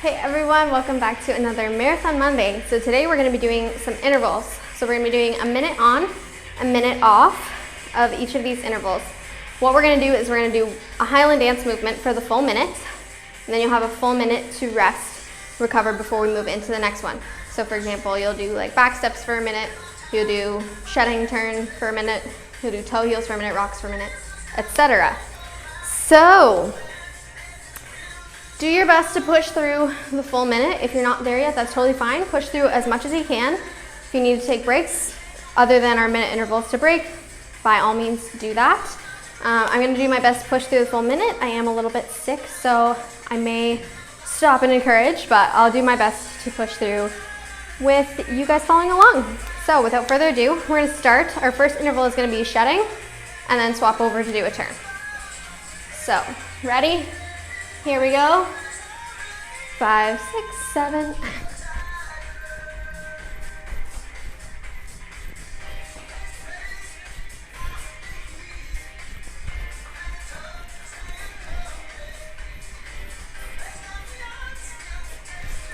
Hey everyone, welcome back to another Marathon Monday. So today we're going to be doing some intervals. So we're going to be doing a minute on, a minute off of each of these intervals. What we're going to do is we're going to do a Highland dance movement for the full minute, and then you'll have a full minute to rest, recover before we move into the next one. So for example, you'll do like back steps for a minute, you'll do shedding turn for a minute, you'll do toe heels for a minute, rocks for a minute, etc. So do your best to push through the full minute. If you're not there yet, that's totally fine. Push through as much as you can. If you need to take breaks, other than our minute intervals to break, by all means do that. I'm gonna do my best to push through the full minute. I am a little bit sick, so I may stop and encourage, but I'll do my best to push through with you guys following along. So without further ado, we're gonna start. Our first interval is gonna be shedding, and then swap over to do a turn. So, ready? Here we go. 5, 6, 7.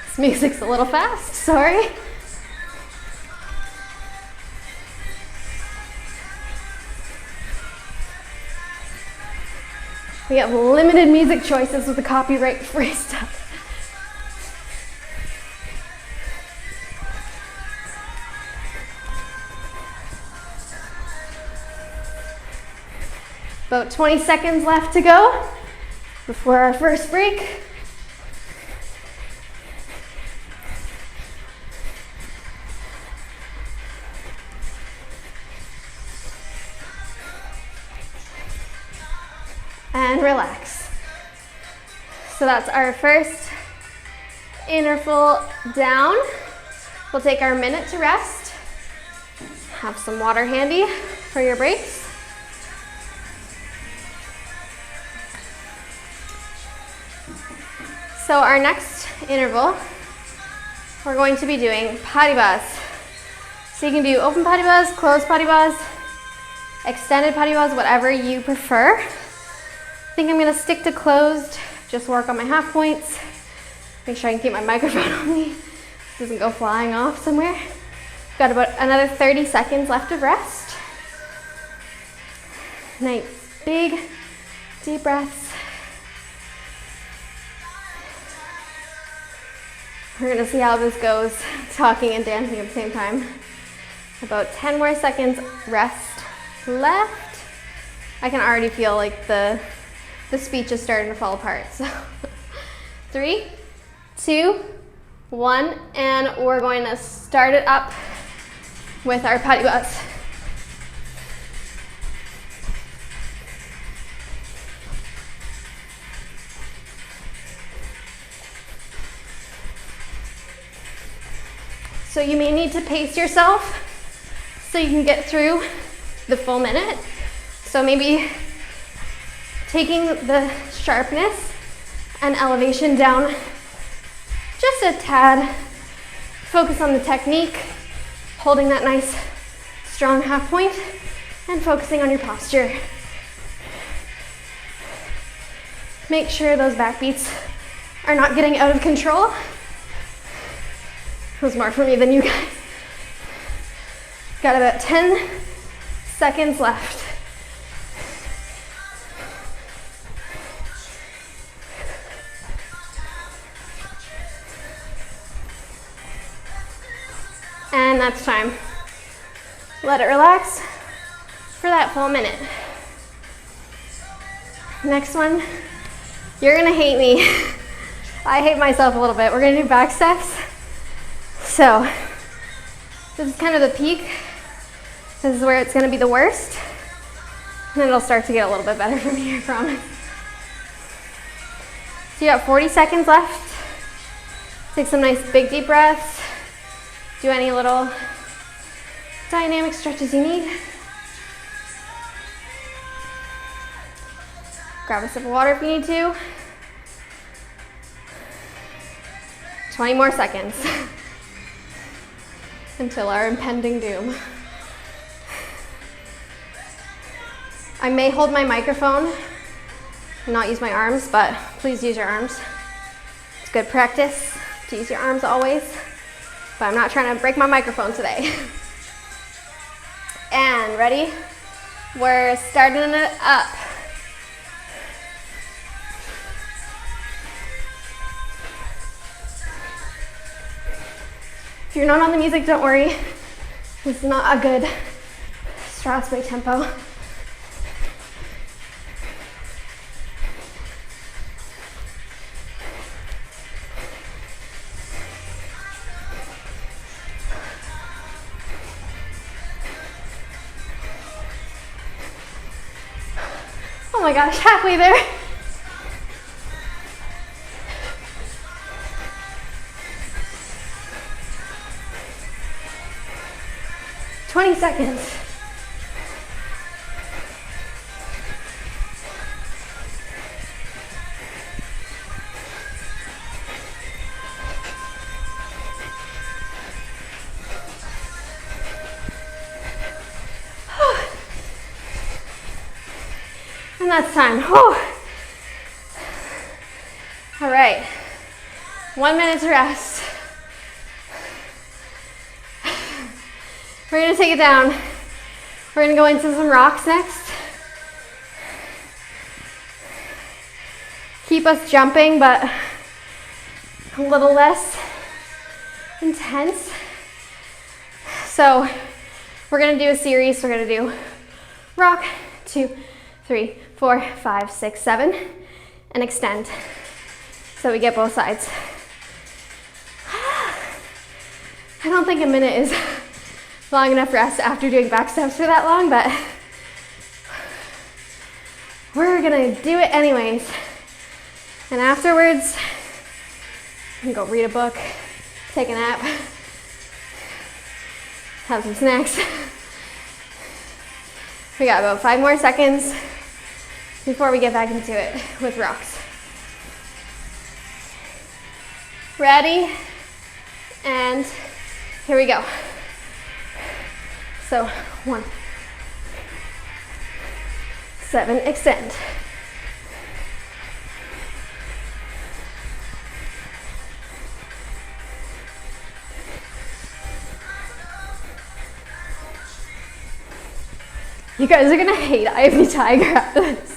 This music's a little fast, sorry. We have limited music choices with the copyright-free stuff. About 20 seconds left to go before our first break. And relax. So that's our first interval down. We'll take our minute to rest. Have some water handy for your breaks. So our next interval, we're going to be doing potty buzz. So you can do open potty buzz, closed potty buzz, extended potty buzz, whatever you prefer. I think I'm gonna stick to closed, just work on my half points. Make sure I can keep my microphone on me. It doesn't go flying off somewhere. Got about another 30 seconds left of rest. Nice, big, deep breaths. We're gonna see how this goes, talking and dancing at the same time. About 10 more seconds rest left. I can already feel like the speech is starting to fall apart. So 3, 2, 1, and we're going to start it up with our potty buzz. So you may need to pace yourself so you can get through the full minute. So maybe taking the sharpness and elevation down just a tad. Focus on the technique, holding that nice strong half point, and focusing on your posture. Make sure those back beats are not getting out of control. It was more for me than you guys. Got about 10 seconds left. And that's time. Let it relax for that full minute. Next one, you're gonna hate me. I hate myself a little bit. We're gonna do back steps. So, this is kind of the peak. This is where it's gonna be the worst. And then it'll start to get a little bit better from here, I promise. So you got 40 seconds left. Take some nice big deep breaths. Do any little dynamic stretches you need. Grab a sip of water if you need to. 20 more seconds until our impending doom. I may hold my microphone and not use my arms, but please use your arms. It's good practice to use your arms always, but I'm not trying to break my microphone today. And ready? We're starting it up. If you're not on the music, don't worry. This is not a good Strasbourg tempo. Oh my gosh, halfway there. "20 seconds. And that's time. Whew. All right, 1 minute to rest. We're gonna take it down. We're gonna go into some rocks next. Keep us jumping, but a little less intense. So we're gonna do a series. We're gonna do rock, 2, 3, 4, 5, 6, 7, and extend. So we get both sides. I don't think a minute is long enough rest after doing back steps for that long, but we're gonna do it anyways. And afterwards, you can go read a book, take a nap, have some snacks. We got about 5 more seconds before we get back into it with rocks. Ready? And here we go. So 1, 7, extend. You guys are gonna hate Ivy Tiger after this.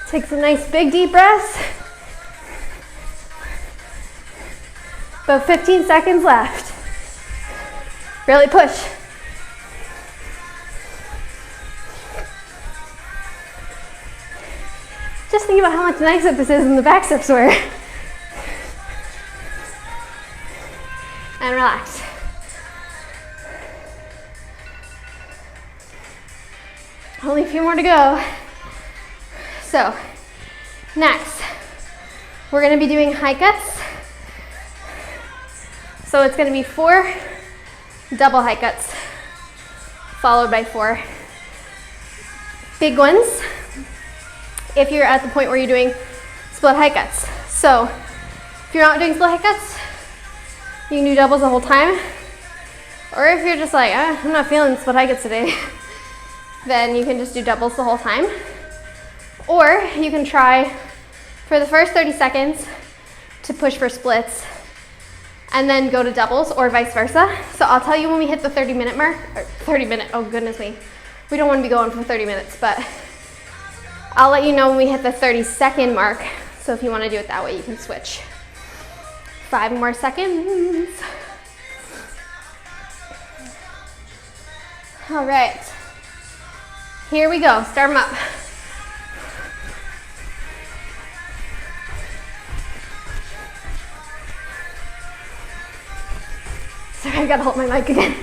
Take some nice big deep breaths. About 15 seconds left. Really push. Just think about how much nicer this is than the back steps were. And relax. Only a few more to go. So, next, we're gonna be doing high cuts. So it's gonna be 4 double high cuts, followed by 4 big ones, if you're at the point where you're doing split high cuts. So, if you're not doing split high cuts, you can do doubles the whole time. Or if you're just like, I'm not feeling split high cuts today, then you can just do doubles the whole time. Or you can try for the first 30 seconds to push for splits and then go to doubles, or vice versa. So I'll tell you when we hit the 30-minute mark, or 30-minute, oh goodness me. We don't want to be going for 30 minutes, but I'll let you know when we hit the 30-second mark. So if you want to do it that way, you can switch. 5 more seconds. All right, here we go, start them up. Sorry, I gotta hold my mic again.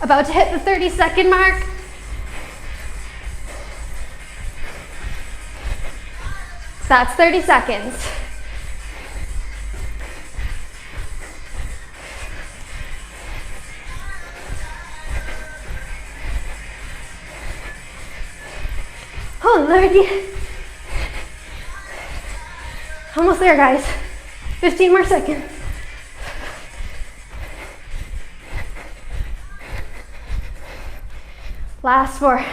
About to hit the 30-second mark. That's 30 seconds. Oh, Lordy. Almost there, guys. 15 more seconds. Last 4,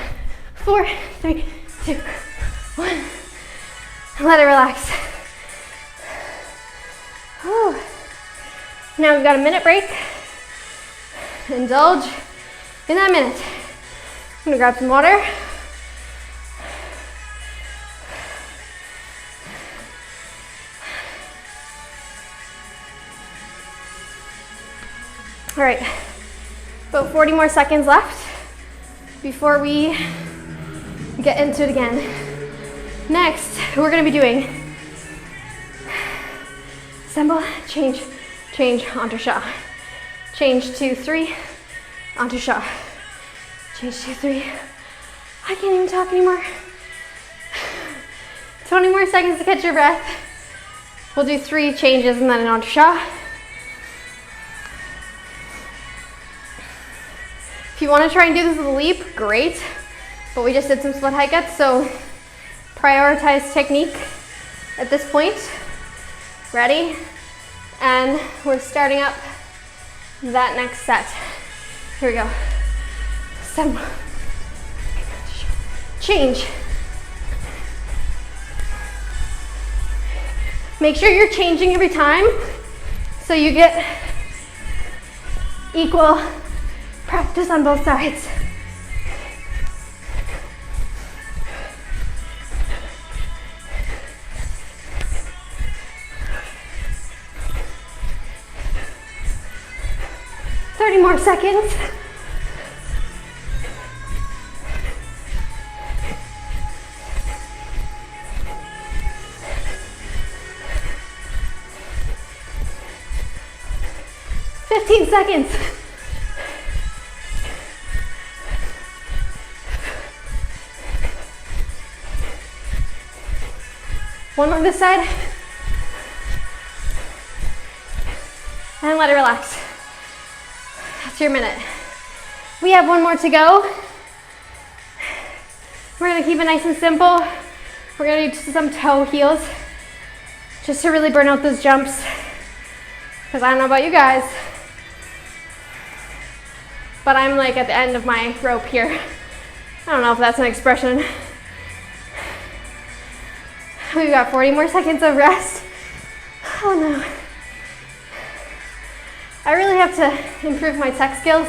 4, 3, 2, 1. Let it relax. Whew. Now we've got a minute break. Indulge in that minute. I'm gonna grab some water. All right, about 40 more seconds left before we get into it again. Next, we're gonna be doing assemble, change, change, entre-chasse. Change 2, 3, entre-chasse. Change 2, 3. I can't even talk anymore. 20 more seconds to catch your breath. We'll do 3 changes and then an entre-chasse. If you want to try and do this with a leap, great. But we just did some split high cuts, so prioritize technique at this point. Ready? And we're starting up that next set. Here we go. Assemble. Change. Make sure you're changing every time so you get equal practice on both sides. More seconds. Seconds. One on this side. And let it relax. That's your minute. We have one more to go. We're gonna keep it nice and simple. We're gonna do some toe heels just to really burn out those jumps. Because I don't know about you guys, but I'm like at the end of my rope here. I don't know if that's an expression. We've got 40 more seconds of rest. Oh no. I really have to improve my tech skills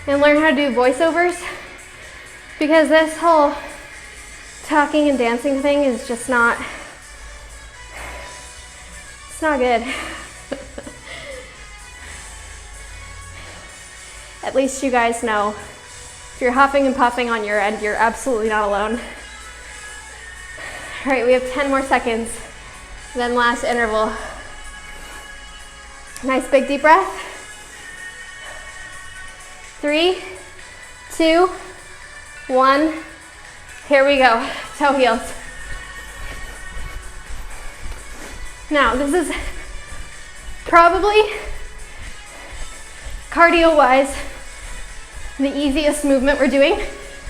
and learn how to do voiceovers, because this whole talking and dancing thing is just not, it's not good. At least you guys know, if you're huffing and puffing on your end, you're absolutely not alone. All right, we have 10 more seconds, then last interval. Nice big deep breath. 3, 2, 1. Here we go, toe heels. Now, this is probably, cardio-wise, the easiest movement we're doing.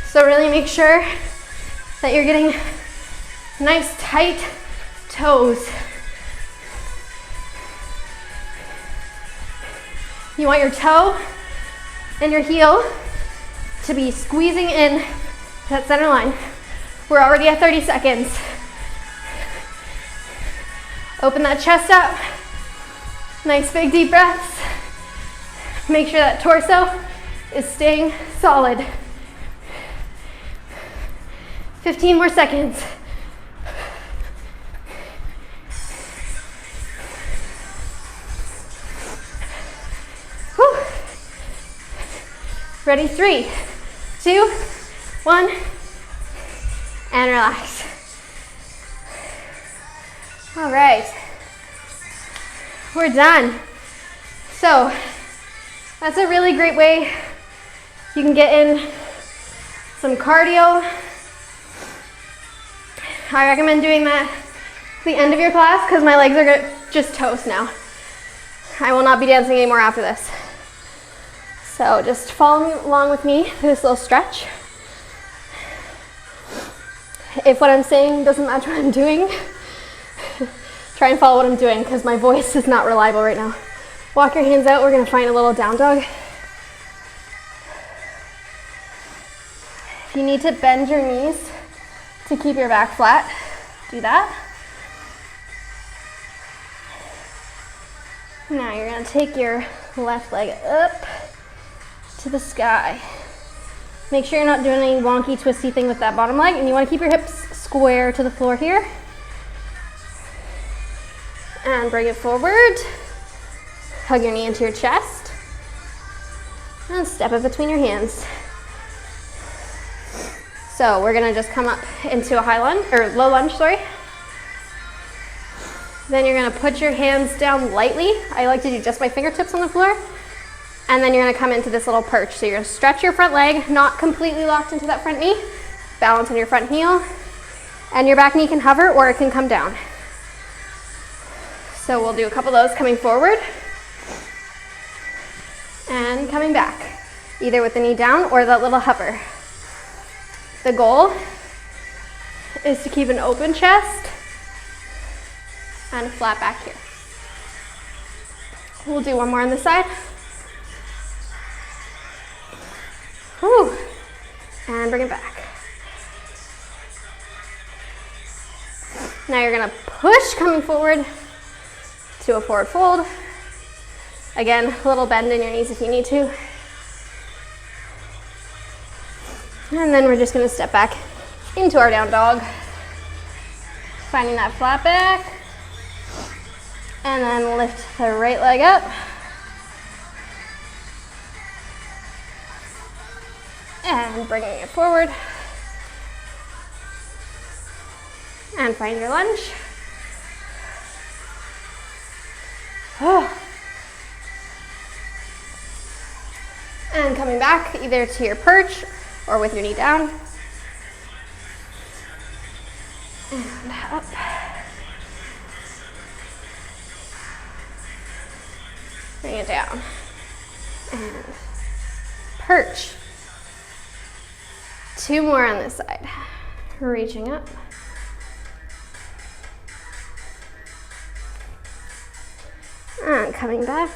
So really make sure that you're getting nice tight toes. You want your toe and your heel to be squeezing in that center line. We're already at 30 seconds. Open that chest up. Nice big deep breaths. Make sure that torso is staying solid. 15 more seconds. Whew. Ready, 3, 2, 1, and relax. All right, we're done. So that's a really great way you can get in some cardio. I recommend doing that at the end of your class because my legs are just toast now. I will not be dancing anymore after this. So just follow along with me through this little stretch. If what I'm saying doesn't match what I'm doing, try and follow what I'm doing because my voice is not reliable right now. Walk your hands out. We're going to find a little down dog. If you need to bend your knees to keep your back flat, do that. Now you're going to take your left leg up to the sky. Make sure you're not doing any wonky, twisty thing with that bottom leg, and you want to keep your hips square to the floor here. And bring it forward. Hug your knee into your chest. And step it between your hands. So we're gonna just come up into a high lunge, or low lunge, sorry. Then you're gonna put your hands down lightly. I like to do just my fingertips on the floor. And then you're gonna come into this little perch. So you're gonna stretch your front leg, not completely locked into that front knee. Balance on your front heel. And your back knee can hover or it can come down. So we'll do a couple of those coming forward. And coming back, either with the knee down or that little hover. The goal is to keep an open chest and a flat back here. We'll do one more on this side. Whew. And bring it back. Now you're gonna push coming forward to a forward fold. Again, a little bend in your knees if you need to. And then we're just gonna step back into our down dog. Finding that flat back. And then lift the right leg up. And bringing it forward. And find your lunge. Oh. And coming back either to your perch or with your knee down. And up. Bring it down. And perch. Two more on this side. Reaching up. And coming back.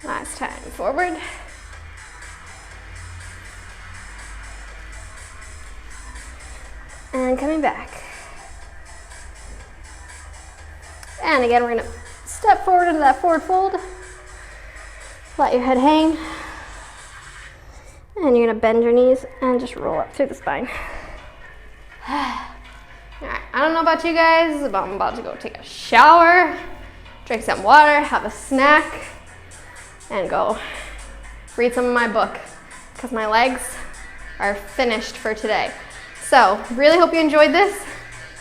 Last time, forward. And coming back. And again, we're gonna step forward into that forward fold. Let your head hang. And you're gonna bend your knees and just roll up through the spine. All right, I don't know about you guys, but I'm about to go take a shower, drink some water, have a snack, and go read some of my book because my legs are finished for today. So really hope you enjoyed this.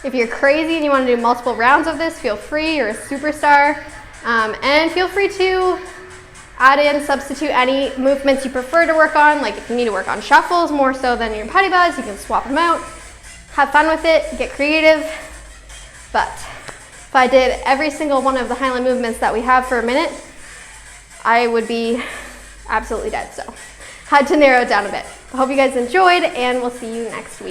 If you're crazy and you want to do multiple rounds of this, feel free. You're a superstar. And feel free to add in, substitute any movements you prefer to work on. Like if you need to work on shuffles more so than your potty buzz, you can swap them out. Have fun with it, get creative. But if I did every single one of the Highland movements that we have for a minute, I would be absolutely dead. So had to narrow it down a bit. I hope you guys enjoyed and we'll see you next week.